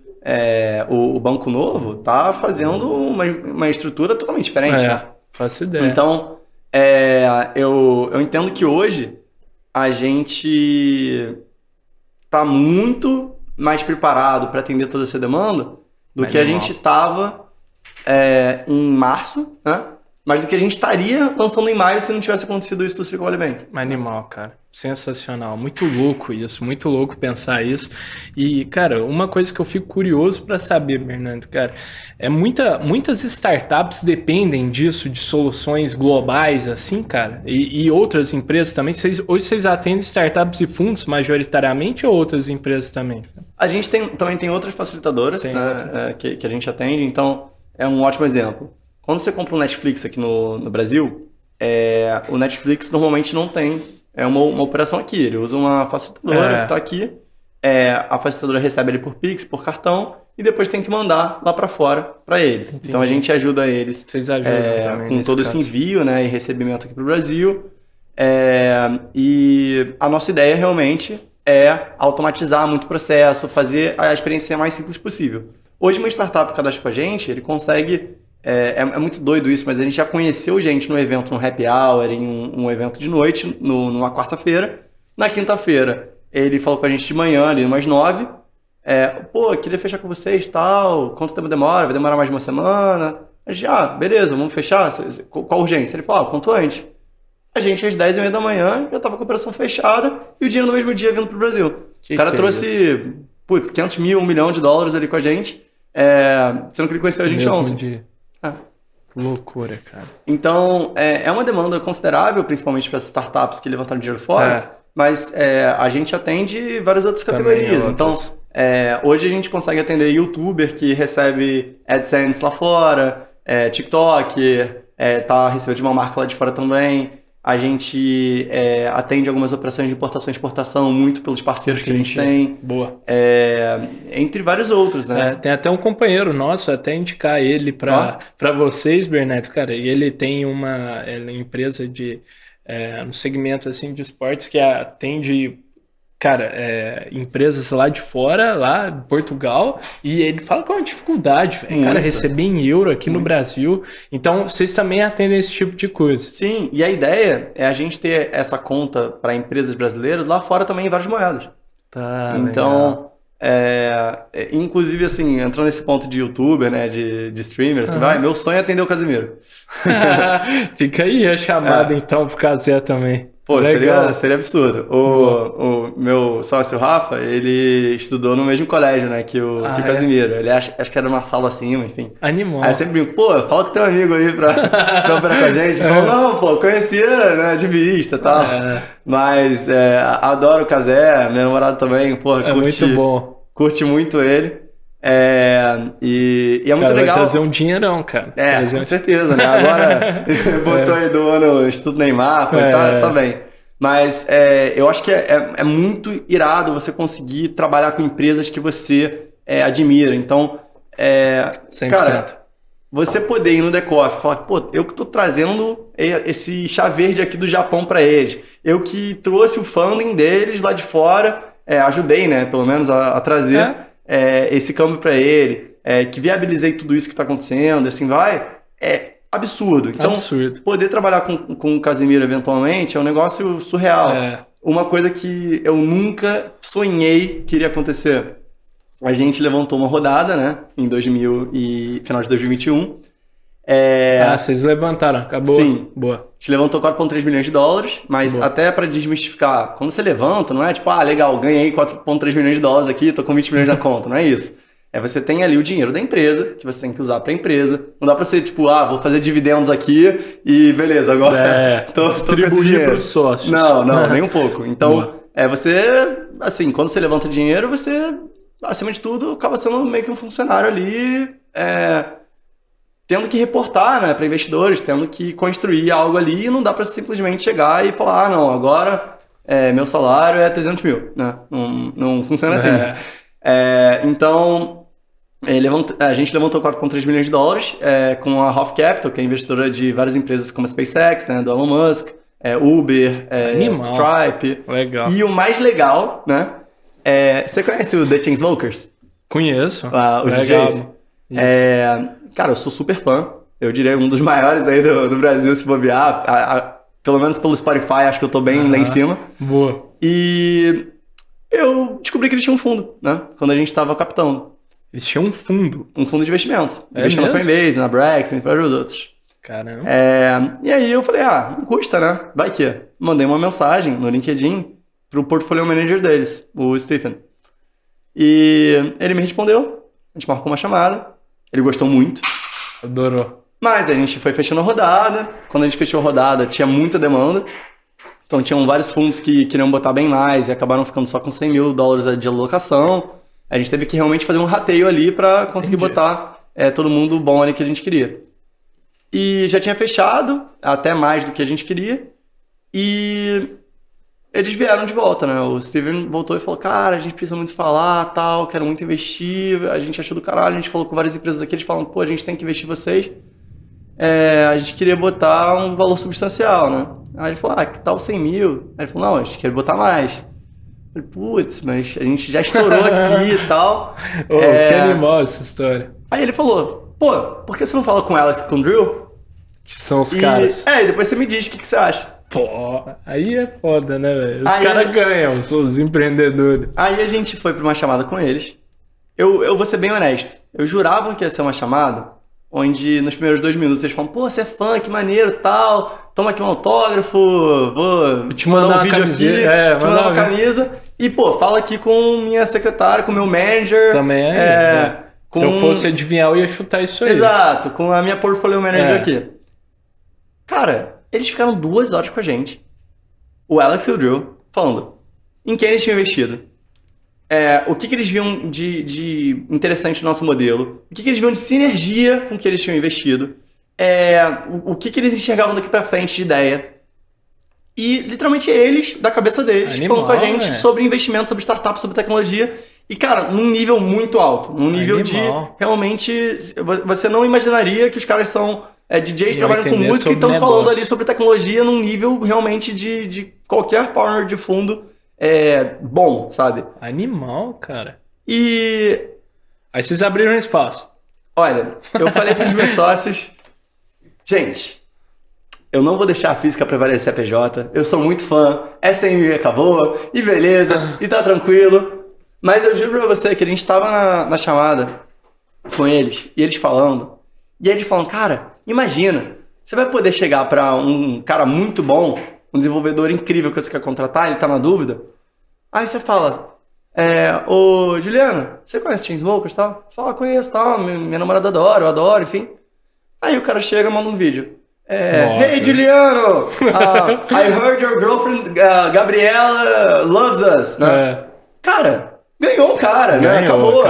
o banco novo, tá fazendo uma estrutura totalmente diferente. Né? Faço ideia. Então, eu entendo que hoje a gente tá muito mais preparado para atender toda essa demanda do que a gente tava em março, né? Mas do que a gente estaria lançando em maio se não tivesse acontecido isso do Silicon Valley Bank. Animal, cara. Sensacional. Muito louco isso. Muito louco pensar isso. E, cara, uma coisa que eu fico curioso para saber, Bernardo, cara, muitas startups dependem disso, de soluções globais, assim, cara, e outras empresas também. Hoje vocês atendem startups e fundos majoritariamente ou outras empresas também? A gente também tem outras facilitadoras, né, que a gente atende. Então, é um ótimo exemplo. Quando você compra um Netflix aqui no Brasil, o Netflix normalmente não tem uma operação aqui. Ele usa uma facilitadora que está aqui. A facilitadora recebe ele por Pix, por cartão, e depois tem que mandar lá para fora para eles. Entendi. Então a gente ajuda eles. Vocês ajudam também com todo esse envio, né, e recebimento aqui para o Brasil. E a nossa ideia realmente é automatizar muito o processo, fazer a experiência mais simples possível. Hoje uma startup cadastra com a gente, ele consegue... É muito doido isso, mas a gente já conheceu gente no evento, no happy hour, em um evento de noite, numa quarta-feira. Na quinta-feira, ele falou com a gente de manhã, ali umas 9. Queria fechar com vocês, tal. Quanto tempo demora? Vai demorar mais de uma semana? A gente, beleza, vamos fechar. Qual a urgência? Ele falou, quanto antes. A gente, às 10h30 da manhã, já estava com a operação fechada e o dinheiro no mesmo dia vindo pro Brasil. O cara trouxe, 500 mil, $1 milhão ali com a gente, sendo que ele conheceu a gente ontem. Dia. Loucura, cara. Então, é uma demanda considerável, principalmente para as startups que levantaram dinheiro fora, mas a gente atende várias outras categorias. Então, hoje a gente consegue atender youtuber que recebe AdSense lá fora, TikTok, tá recebendo de uma marca lá de fora também. A gente atende algumas operações de importação e exportação muito pelos parceiros que a gente tem. Boa. Entre vários outros, né? Tem até um companheiro nosso, até indicar ele para vocês, Berneto. Cara, e ele tem uma empresa no segmento assim, de esportes que atende... Cara, empresas lá de fora, lá em Portugal, e ele fala com uma dificuldade, cara, receber em euro aqui no Brasil. Então, vocês também atendem esse tipo de coisa. Sim, e a ideia é a gente ter essa conta para empresas brasileiras lá fora também em várias moedas. Tá, então, inclusive, assim, entrando nesse ponto de youtuber, né, de streamer, assim, meu sonho é atender o Casimiro. Fica aí a chamada, então, pro Casé também. Seria absurdo. O meu sócio, Rafa, ele estudou no mesmo colégio, né, que o Casimiro. Ele acho que era uma sala acima, enfim. Animal. Aí eu sempre brinco, fala com teu amigo aí pra operar com a gente. Ele falou, não, conhecia, né, de vista e tal. Mas adoro o Casé, meu namorado também, muito bom. Curte muito ele. E é muito cara, legal. Vai trazer um dinheirão, cara. Com certeza, né? Agora botou aí do ano Instituto Neymar, tá bem. Mas eu acho que é muito irado você conseguir trabalhar com empresas que você admira. Então, 100%. Cara, você poder ir no The Coffee e falar, eu que tô trazendo esse chá verde aqui do Japão para eles. Eu que trouxe o funding deles lá de fora, ajudei, né, pelo menos a trazer esse câmbio para ele, que viabilizei tudo isso que está acontecendo, assim absurdo. Então, poder trabalhar com o Casimiro eventualmente é um negócio surreal. Uma coisa que eu nunca sonhei que iria acontecer. A gente levantou uma rodada, né, final de 2021. Vocês levantaram, acabou. Sim. Boa. A gente levantou 4,3 milhões de dólares, mas até para desmistificar, quando você levanta, não é tipo, legal, ganhei 4,3 milhões de dólares aqui, tô com 20 milhões na conta, não é isso. Você tem ali o dinheiro da empresa, que você tem que usar para a empresa. Não dá para você, tipo, vou fazer dividendos aqui e beleza, agora tô distribuir para os sócios. Não, nem um pouco. Então, você, assim, quando você levanta dinheiro, você, acima de tudo, acaba sendo meio que um funcionário ali, tendo que reportar, né, para investidores, tendo que construir algo ali, e não dá para simplesmente chegar e falar, não, agora meu salário é 300 mil, né? Não funciona assim. Então, a gente levantou 4,3 milhões de dólares com a Roth Capital, que é investidora de várias empresas como a SpaceX, né, do Elon Musk, Uber, Stripe. Legal. E o mais legal, né? Você conhece o The Chainsmokers? Conheço. Os DJs. Cara, eu sou super fã. Eu diria um dos maiores aí do Brasil, se bobear. Pelo menos pelo Spotify, acho que eu tô bem lá em cima. Boa. E eu descobri que eles tinham um fundo, né? Quando a gente tava captando. Eles tinham um fundo? Um fundo de investimento. Investindo na Coinbase, na Brex, entre vários outros. Caramba. E aí eu falei, não custa, né? Vai que. Mandei uma mensagem no LinkedIn pro portfolio manager deles, o Stephen. E ele me respondeu. A gente marcou uma chamada. Ele gostou muito. Adorou. Mas a gente foi fechando a rodada. Quando a gente fechou a rodada, tinha muita demanda. Então tinham vários fundos que queriam botar bem mais e acabaram ficando só com $100 mil de alocação. A gente teve que realmente fazer um rateio ali para conseguir botar todo mundo bom ali que a gente queria. E já tinha fechado, até mais do que a gente queria. E eles vieram de volta, né? O Steven voltou e falou, cara, a gente precisa muito falar, tal, quero muito investir. A gente achou do caralho, a gente falou com várias empresas aqui, eles falam, pô, a gente tem que investir em vocês. A gente queria botar um valor substancial, né? Aí ele falou, que tal 100 mil? Aí ele falou, não, a gente quer botar mais. Eu falei, putz, mas a gente já estourou aqui e tal. Que animal essa história. Aí ele falou, pô, por que você não fala com o Alex e com o Drill? Que são os caras. E depois você me diz o que você acha. Pô, aí é foda, né, velho? Os caras ganham, os empreendedores. Aí a gente foi pra uma chamada com eles. Eu vou ser bem honesto. Eu jurava que ia ser uma chamada onde nos primeiros 2 minutos eles falam, pô, você é fã, que maneiro, tal, toma aqui um autógrafo, vou te mandar um vídeo aqui, te mandar uma camisa. E, pô, fala aqui com minha secretária, com meu manager. Também Se eu fosse adivinhar, eu ia chutar isso aí. Exato, com a minha portfolio manager aqui. Cara, eles ficaram 2 horas com a gente, o Alex e o Drew, falando em quem eles tinham investido, o que eles viam de interessante no nosso modelo, o que eles viam de sinergia com o que eles tinham investido, o que eles enxergavam daqui pra frente de ideia. E literalmente eles, da cabeça deles, falando com a gente sobre investimento, sobre startup, sobre tecnologia. E, cara, num nível muito alto. Num nível de realmente. Você não imaginaria que os caras são DJs trabalhando com música e estão falando ali sobre tecnologia num nível realmente de qualquer partner de fundo bom, sabe? Animal, cara. E. Aí vocês abriram espaço. Olha, eu falei para os meus sócios, gente. Eu não vou deixar a física prevalecer a PJ. Eu sou muito fã. SMI acabou. E beleza. E tá tranquilo. Mas eu juro pra você que a gente tava na chamada com eles. E eles falando. E eles falam, cara, imagina. Você vai poder chegar pra um cara muito bom. Um desenvolvedor incrível que você quer contratar. Ele tá na dúvida. Aí você fala. Ô Juliana, você conhece Chainsmokers e tal? Fala, conheço tal. Minha namorada adora, eu adoro, enfim. Aí o cara chega e manda um vídeo. Hey Juliano, I heard your girlfriend Gabriela loves us, né? Cara, ganhou o cara, né? Acabou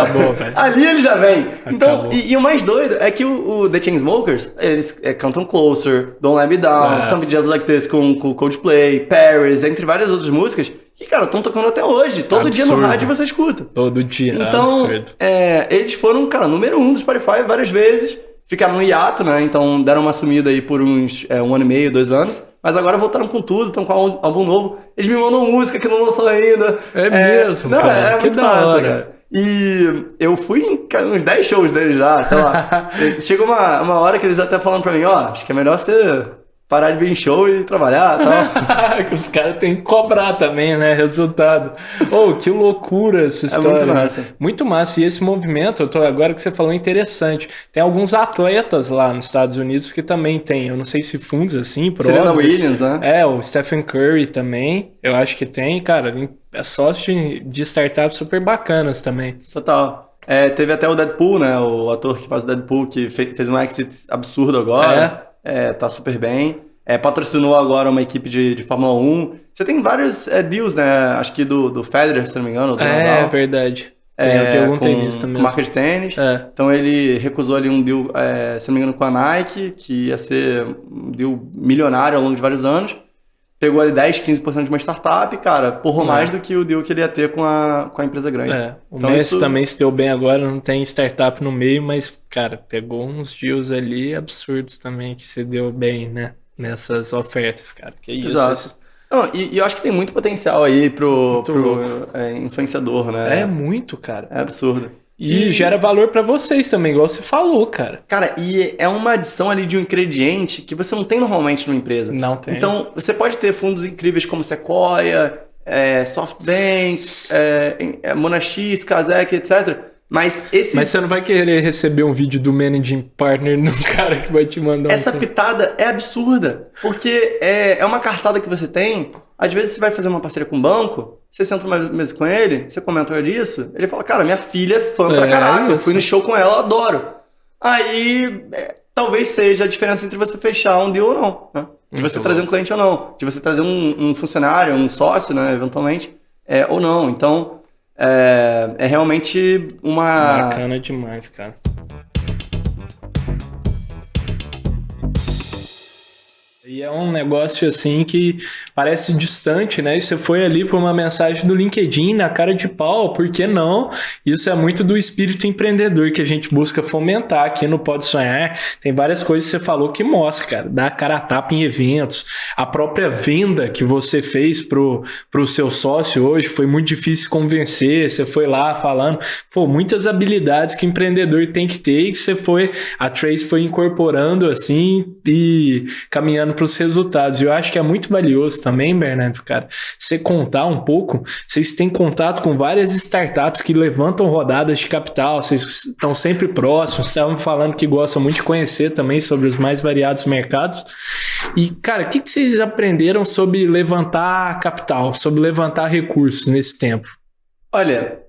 ali ele já vem. Então, e o mais doido é que o The Chainsmokers, eles cantam Closer, Don't Let Me Down, Something Just Like This com Coldplay, Paris, entre várias outras músicas que, cara, estão tocando até hoje. Todo dia no rádio você escuta. Todo dia, então, eles foram, cara, número 1 do Spotify várias vezes. Ficaram no hiato, né? Então deram uma sumida aí por uns 1 ano e meio, 2 anos. Mas agora voltaram com tudo, estão com um álbum novo. Eles me mandam música que não lançou ainda. Mesmo, cara. Que muito massa, cara. E eu fui em uns 10 shows deles já, sei lá. Chegou uma hora que eles até falando pra mim, acho que é melhor você parar de vir em show e trabalhar e tal. Que os caras têm que cobrar também, né? Resultado. Que loucura essa história. Muito massa. Muito massa. E esse movimento, agora que você falou, é interessante. Tem alguns atletas lá nos Estados Unidos que também tem, eu não sei se fundos assim, Serena Williams, né? O Stephen Curry também, eu acho que tem, cara. É sócio de startups super bacanas também. Total. Teve até o Deadpool, né? O ator que faz o Deadpool, que fez um exit absurdo agora. Tá super bem. Patrocinou agora uma equipe de Fórmula 1. Você tem vários deals, né? Acho que do Federer, se não me engano. É verdade. Tem algum tênis também. Com marca de tênis. Então ele recusou ali um deal, se não me engano, com a Nike, que ia ser um deal milionário ao longo de vários anos. Pegou ali 10, 15% de uma startup, cara, porrou mais do que o deal que ele ia ter com a empresa grande. O então, Messi também se deu bem agora, não tem startup no meio, mas, cara, pegou uns deals ali absurdos também que se deu bem, né? Nessas ofertas, cara. Que isso. Exato. Não, e eu acho que tem muito potencial aí pro influenciador, né? É muito, cara. É absurdo. E gera valor pra vocês também, igual você falou, cara. Cara, e é uma adição ali de um ingrediente que você não tem normalmente numa empresa. Não tem. Então, você pode ter fundos incríveis como Sequoia, SoftBank, Monax, Kazek, etc. Mas você não vai querer receber um vídeo do Managing Partner do cara que vai te mandar Essa pitada é absurda. Porque é uma cartada que você tem. Às vezes você vai fazer uma parceria com um banco, você senta numa mesa com ele, você comenta disso, ele fala, cara, minha filha é fã pra caraca, eu fui no show com ela, eu adoro. Aí, talvez seja a diferença entre você fechar um deal ou não, né? De você trazer um cliente ou não, de você trazer um funcionário, um sócio, né, eventualmente, ou não. Então, é realmente uma... Bacana demais, cara. E é um negócio assim que parece distante, né? E você foi ali por uma mensagem do LinkedIn na cara de pau, por que não? Isso é muito do espírito empreendedor que a gente busca fomentar aqui no Pode Sonhar. Tem várias coisas que você falou que mostra, cara. Dá a cara a tapa em eventos. A própria venda que você fez pro seu sócio hoje foi muito difícil convencer. Você foi lá falando, pô, muitas habilidades que o empreendedor tem que ter e que a Trace foi incorporando assim e caminhando para os resultados. Eu acho que é muito valioso também, Bernardo, cara, você contar um pouco. Vocês têm contato com várias startups que levantam rodadas de capital, vocês estão sempre próximos, estavam falando que gostam muito de conhecer também sobre os mais variados mercados. E, cara, o que vocês aprenderam sobre levantar capital, sobre levantar recursos nesse tempo? Olha,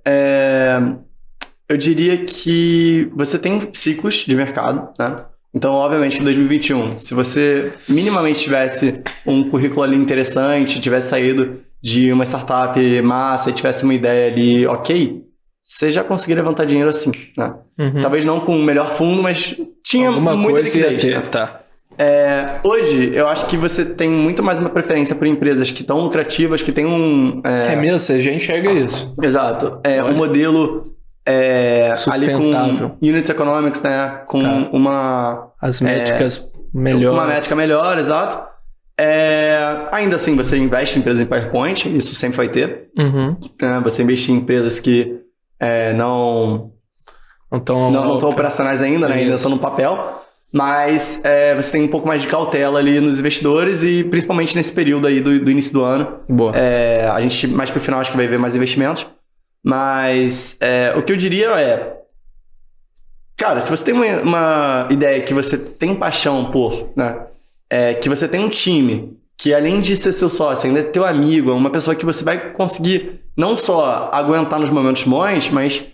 eu diria que você tem ciclos de mercado, né? Então, obviamente, em 2021, se você minimamente tivesse um currículo ali interessante, tivesse saído de uma startup massa e tivesse uma ideia ali ok, você já conseguiria levantar dinheiro assim, né? Uhum. Talvez não com o melhor fundo, mas tinha alguma muita liquidez. Né? Tá. Hoje, eu acho que você tem muito mais uma preferência por empresas que estão lucrativas, que tem um... É mesmo, você já enxerga isso. Exato. Um modelo... sustentável. Ali com unit economics, né? Com as métricas melhor. Uma métrica melhor, exato. Ainda assim, você investe em empresas em PowerPoint, isso sempre vai ter. Uhum. Você investir em empresas que não estão operacionais ainda, né? Ainda estão no papel. Mas você tem um pouco mais de cautela ali nos investidores e principalmente nesse período aí do início do ano. Boa. A gente, mais pro final, acho que vai ver mais investimentos. Mas o que eu diria cara, se você tem uma ideia que você tem paixão por, né? Que você tem um time que além de ser seu sócio, ainda é teu amigo, uma pessoa que você vai conseguir não só aguentar nos momentos bons, mas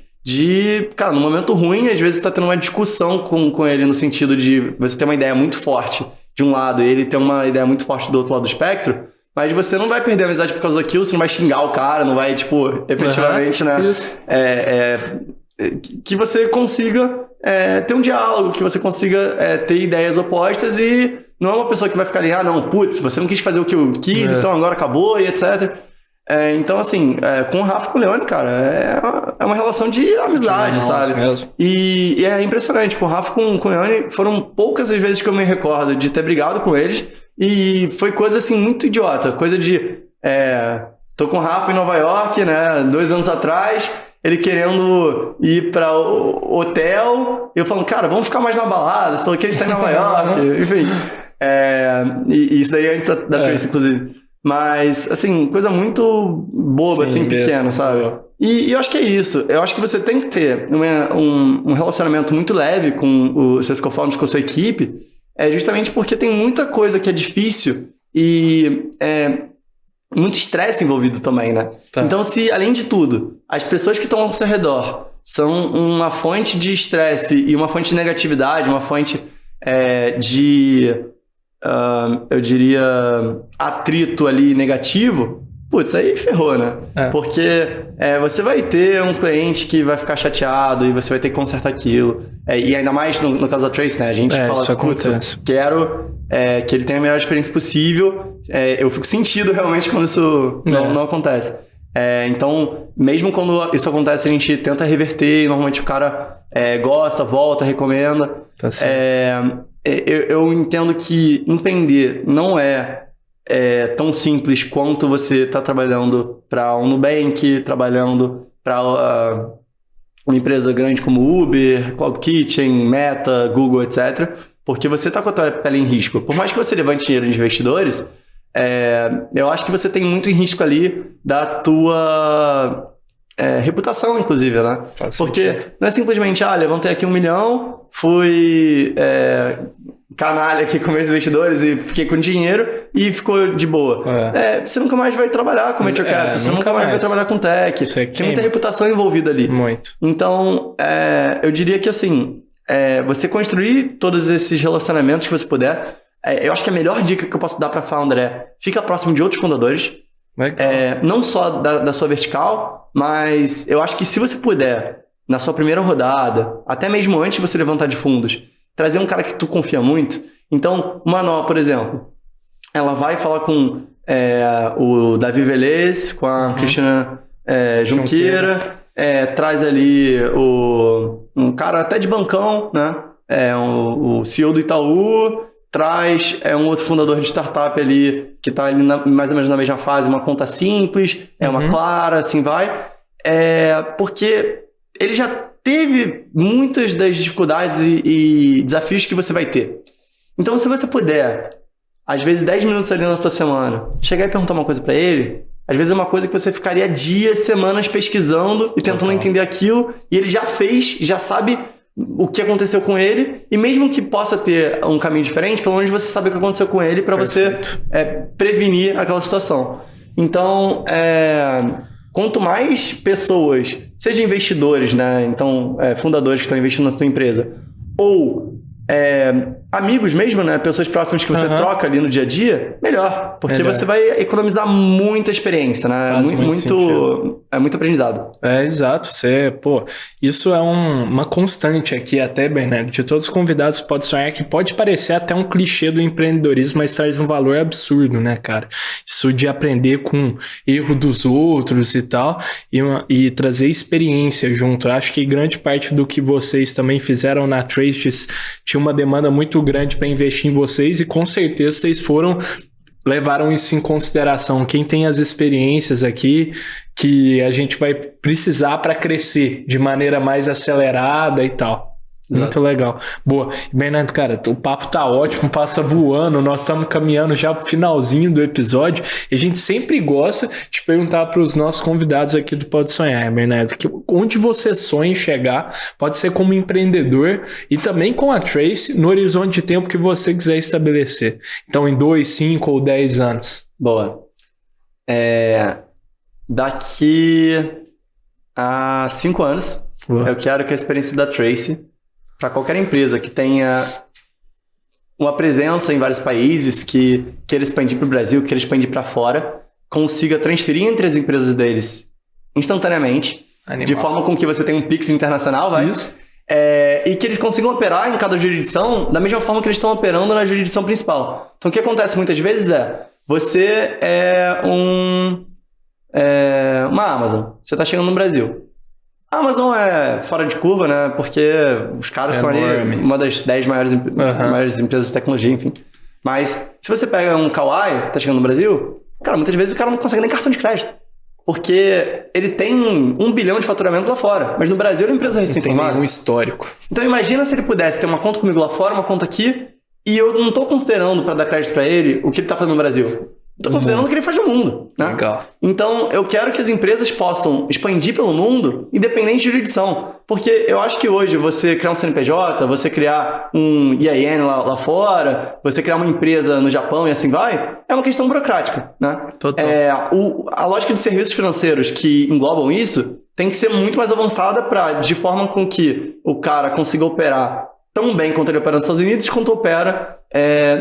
cara, no momento ruim, às vezes você tá tendo uma discussão com ele no sentido de você ter uma ideia muito forte de um lado e ele ter uma ideia muito forte do outro lado do espectro. Mas você não vai perder a amizade por causa daquilo, você não vai xingar o cara, não vai, efetivamente, né? Isso. Que você consiga ter um diálogo, que você consiga ter ideias opostas e não é uma pessoa que vai ficar ali, não, putz, você não quis fazer o que eu quis, então agora acabou e etc. Então, assim, com o Rafa e com o Leone, cara, é uma relação de amizade, sabe? Mesmo. E é impressionante, com o Rafa e com o Leone, foram poucas as vezes que eu me recordo de ter brigado com eles. E foi coisa assim muito idiota, coisa de tô com o Rafa em Nova York, né, 2 anos atrás, ele querendo ir pra hotel, e eu falando, cara, vamos ficar mais na balada, só que ele está em Nova York, enfim. E isso daí antes da Trace, inclusive. Mas, assim, coisa muito boba, sim, assim, pequena, sabe? E eu acho que é isso. Eu acho que você tem que ter um relacionamento muito leve com os seus co-founders, com a sua equipe, justamente porque tem muita coisa que é difícil e muito estresse envolvido também, né? Tá. Então, se, além de tudo, as pessoas que estão ao seu redor são uma fonte de estresse e uma fonte de negatividade, uma fonte eu diria, atrito ali negativo, putz, aí ferrou, né? Porque você vai ter um cliente que vai ficar chateado e você vai ter que consertar aquilo. E ainda mais no caso da Trace, né? A gente fala, putz, eu quero que ele tenha a melhor experiência possível. Eu fico sentido realmente quando isso não acontece. Então, mesmo quando isso acontece, a gente tenta reverter e normalmente o cara gosta, volta, recomenda. Tá certo. Eu entendo que empreender não é tão simples quanto você está trabalhando para um Nubank, trabalhando para uma empresa grande como Uber, Cloud Kitchen, Meta, Google, etc. Porque você está com a tua pele em risco. Por mais que você levante dinheiro de investidores, eu acho que você tem muito em risco ali da tua reputação, inclusive, né? Porque não é simplesmente, levantei aqui 1 milhão, fui canalha aqui com meus investidores e fiquei com dinheiro e ficou de boa. Você nunca mais vai trabalhar com Venture Capital, você nunca mais vai trabalhar com tech. Tem muita reputação envolvida ali. Muito. Então, eu diria que assim, você construir todos esses relacionamentos que você puder, eu acho que a melhor dica que eu posso dar para founder fica próximo de outros fundadores. Não só da sua vertical, mas eu acho que se você puder, na sua primeira rodada, até mesmo antes de você levantar de fundos, trazer um cara que tu confia muito. Então, o Manoel, por exemplo, ela vai falar com o Davi Velez, com a Cristina Junqueira, traz ali um cara até de bancão, né? O CEO do Itaú, traz um outro fundador de startup ali, que está ali mais ou menos na mesma fase, uma conta simples, uma clara, assim vai. Porque ele já teve muitas das dificuldades e desafios que você vai ter. Então, se você puder, às vezes 10 minutos ali na sua semana, chegar e perguntar uma coisa para ele, às vezes é uma coisa que você ficaria dias, semanas pesquisando e tentando entender aquilo, e ele já fez, já sabe o que aconteceu com ele, e mesmo que possa ter um caminho diferente, pelo menos você sabe o que aconteceu com ele para você prevenir aquela situação. Então, quanto mais pessoas, seja investidores, né? Então, fundadores que estão investindo na sua empresa, ou amigos mesmo, né? Pessoas próximas que você troca ali no dia a dia, melhor. Porque você vai economizar muita experiência, né? Muito aprendizado. Exato. Isso é uma constante aqui até, Bernardo, de todos os convidados Pode Sonhar, que pode parecer até um clichê do empreendedorismo, mas traz um valor absurdo, né, cara? Isso de aprender com erro dos outros e tal, e trazer experiência junto. Eu acho que grande parte do que vocês também fizeram na Trace tinha uma demanda muito grande para investir em vocês, e com certeza vocês levaram isso em consideração. Quem tem as experiências aqui que a gente vai precisar para crescer de maneira mais acelerada e tal. Muito legal. Boa. Bernardo, cara, o papo tá ótimo, passa voando, nós estamos caminhando já pro finalzinho do episódio, e a gente sempre gosta de perguntar para os nossos convidados aqui do Pode Sonhar, Bernardo, onde você sonha em chegar, pode ser como empreendedor e também com a Trace, no horizonte de tempo que você quiser estabelecer. Então, em 2, 5 ou 10 anos. Boa. Daqui a 5 anos, eu quero que a experiência da Trace, para qualquer empresa que tenha uma presença em vários países, que queira expandir para o Brasil, queira expandir para fora, consiga transferir entre as empresas deles instantaneamente, de forma com que você tenha um Pix internacional, e que eles consigam operar em cada jurisdição da mesma forma que eles estão operando na jurisdição principal. Então, o que acontece muitas vezes você uma Amazon, você está chegando no Brasil. A Amazon é fora de curva, né? Porque os caras são ali uma das 10 maiores empresas de tecnologia, enfim. Mas se você pega um Kauai, tá chegando no Brasil, cara, muitas vezes o cara não consegue nem cartão de crédito. Porque ele tem 1 bilhão de faturamento lá fora. Mas no Brasil ele é uma empresa recém-formada. Não tem nenhum histórico. Então imagina se ele pudesse ter uma conta comigo lá fora, uma conta aqui, e eu não tô considerando para dar crédito para ele o que ele tá fazendo no Brasil. Estou considerando o que ele faz no mundo, né? Legal. Então, eu quero que as empresas possam expandir pelo mundo, independente de jurisdição. Porque eu acho que hoje você criar um CNPJ, você criar um EIN lá fora, você criar uma empresa no Japão e assim vai, é uma questão burocrática, né? Total. A lógica de serviços financeiros que englobam isso tem que ser muito mais avançada de forma com que o cara consiga operar tão bem quanto ele opera nos Estados Unidos, quanto opera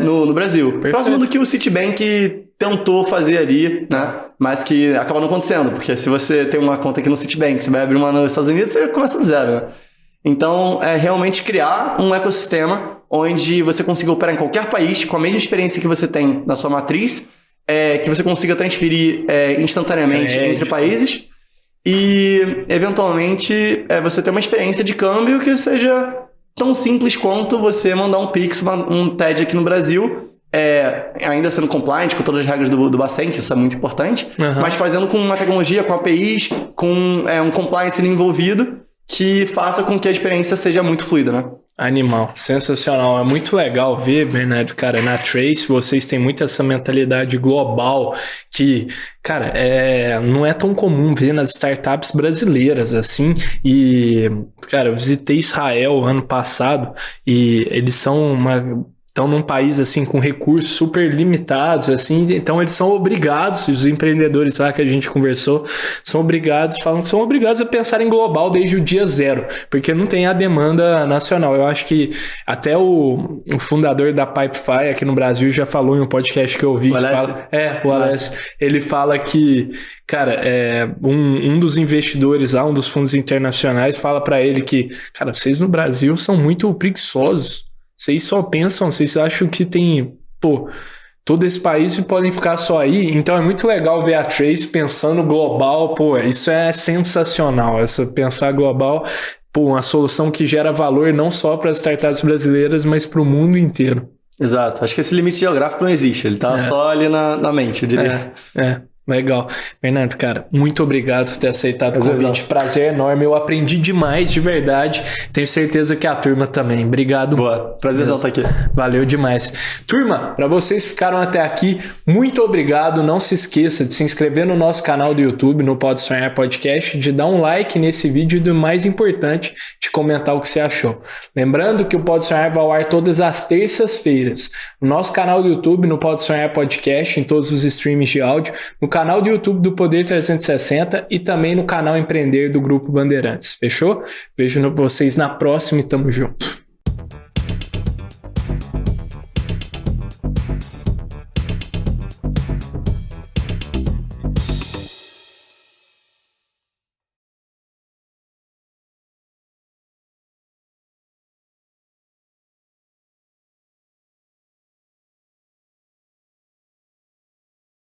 no Brasil. Perfeito. Próximo do que o Citibank tentou fazer ali, né? Mas que acaba não acontecendo, porque se você tem uma conta aqui no Citibank, você vai abrir uma nos Estados Unidos, você começa do zero, né? Então, é realmente criar um ecossistema onde você consiga operar em qualquer país, com a mesma experiência que você tem na sua matriz, que você consiga transferir instantaneamente entre países e, eventualmente, você ter uma experiência de câmbio que seja tão simples quanto você mandar um Pix, um TED aqui no Brasil, ainda sendo compliant com todas as regras do Bacen, que isso é muito importante, mas fazendo com uma tecnologia, com APIs, com um compliance envolvido, que faça com que a experiência seja muito fluida, né? Animal, sensacional, é muito legal ver, Bernardo, cara, na Trace vocês têm muito essa mentalidade global que, cara, não é tão comum ver nas startups brasileiras, assim, e, cara, eu visitei Israel ano passado e eles são estão num país assim com recursos super limitados, assim, então eles são obrigados, os empreendedores lá que a gente conversou, falam que são obrigados a pensar em global desde o dia zero, porque não tem a demanda nacional. Eu acho que até o fundador da Pipefy aqui no Brasil já falou em um podcast que eu ouvi, o Alessio, ele fala que, cara, um dos investidores lá, um dos fundos internacionais, fala para ele que, cara, vocês no Brasil são muito preguiçosos. Vocês só pensam, vocês acham que tem, todo esse país e podem ficar só aí. Então é muito legal ver a Trace pensando global. Pô, isso é sensacional. Pensar global, pô, uma solução que gera valor não só para as startups brasileiras, mas para o mundo inteiro. Exato. Acho que esse limite geográfico não existe. Ele tá só ali na mente, eu diria. Legal. Bernardo, cara, muito obrigado por ter aceitado o convite. Prazer enorme. Eu aprendi demais, de verdade. Tenho certeza que a turma também. Obrigado. Boa. Prazerzão estar aqui. Valeu demais. Turma, para vocês que ficaram até aqui, muito obrigado. Não se esqueça de se inscrever no nosso canal do YouTube, no Pode Sonhar Podcast, de dar um like nesse vídeo e, do mais importante, de comentar o que você achou. Lembrando que o Pode Sonhar vai ao ar todas as terças-feiras. No nosso canal do YouTube, no Pode Sonhar Podcast, em todos os streams de áudio, no canal do YouTube do Poder 360 e também no canal Empreender do Grupo Bandeirantes. Fechou? Vejo vocês na próxima e tamo junto.